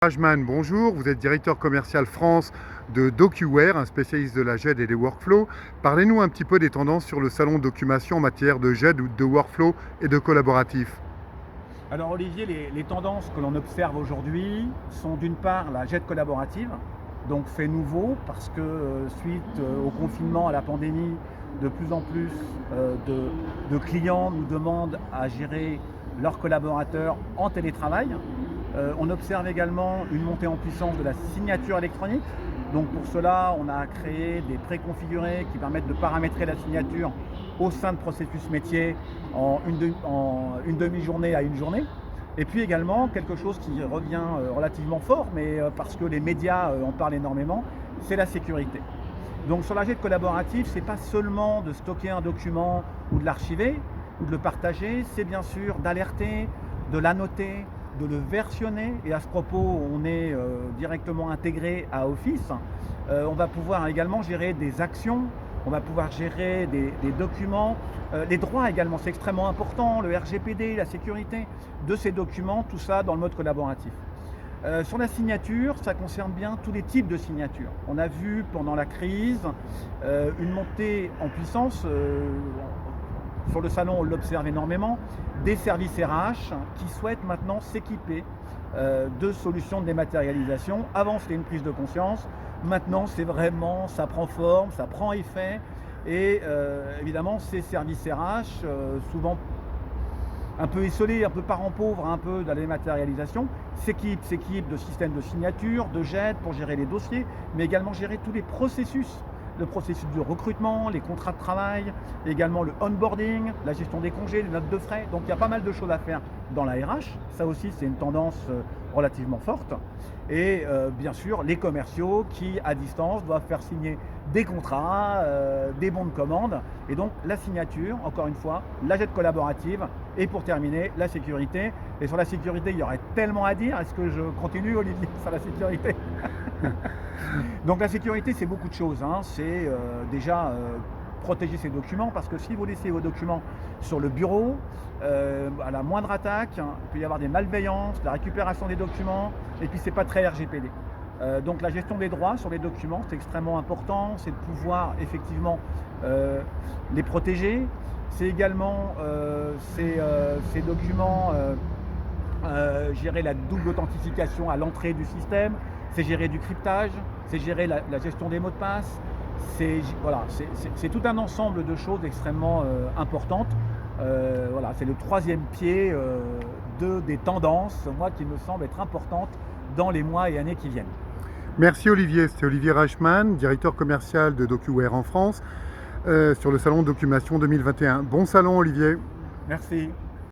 Rajman, bonjour, vous êtes directeur commercial France de DocuWare, un spécialiste de la GED et des workflows. Parlez-nous un petit peu des tendances sur le salon Documation en matière de GED, de workflow et de collaboratif. Alors Olivier, les tendances que l'on observe aujourd'hui sont d'une part la GED collaborative, donc fait nouveau parce que suite au confinement, à la pandémie, de plus en plus de clients nous demandent à gérer leurs collaborateurs en télétravail. On observe également une montée en puissance de la signature électronique. Donc pour cela, on a créé des préconfigurés qui permettent de paramétrer la signature au sein de processus métier en une demi-journée à une journée. Et puis également, quelque chose qui revient relativement fort, mais parce que les médias en parlent énormément, c'est la sécurité. Donc sur la GED collaborative, ce n'est pas seulement de stocker un document ou de l'archiver ou de le partager, c'est bien sûr d'alerter, de l'annoter, de le versionner. Et à ce propos, on est directement intégré à Office. On va pouvoir également gérer des actions, on va pouvoir gérer des documents, les droits également, c'est extrêmement important, le RGPD, la sécurité de ces documents, tout ça dans le mode collaboratif. Sur la signature, ça concerne bien tous les types de signatures. On a vu pendant la crise une montée en puissance, sur le salon on l'observe énormément, des services RH qui souhaitent maintenant s'équiper de solutions de dématérialisation. Avant c'était une prise de conscience, maintenant c'est vraiment, ça prend forme, ça prend effet et évidemment ces services RH, souvent un peu esselés, un peu parents pauvres, un peu de la dématérialisation, s'équipent de systèmes de signature, de GED pour gérer les dossiers, mais également gérer tous les processus. Le processus de recrutement, les contrats de travail, également le onboarding, la gestion des congés, les notes de frais. Donc il y a pas mal de choses à faire dans la RH. Ça aussi, c'est une tendance relativement forte. Et bien sûr, les commerciaux qui, à distance, doivent faire signer des contrats, des bons de commande. Et donc la signature, encore une fois, la GED collaborative. Et pour terminer, la sécurité. Et sur la sécurité, il y aurait tellement à dire. Est-ce que je continue, Olivier, sur la sécurité? Donc la sécurité, c'est beaucoup de choses. C'est déjà protéger ses documents, parce que si vous laissez vos documents sur le bureau, à la moindre attaque, il peut y avoir des malveillances, la récupération des documents, et puis c'est pas très RGPD. Donc la gestion des droits sur les documents, c'est extrêmement important, c'est de pouvoir effectivement les protéger. C'est également ces documents, gérer la double authentification à l'entrée du système, c'est gérer du cryptage, c'est gérer la gestion des mots de passe, c'est tout un ensemble de choses extrêmement importantes. Voilà, c'est le troisième pied des tendances, moi, qui me semble être importante dans les mois et années qui viennent. Merci Olivier, c'était Olivier Rajman, directeur commercial de DocuWare en France, sur le salon Documation 2021. Bon salon Olivier. Merci.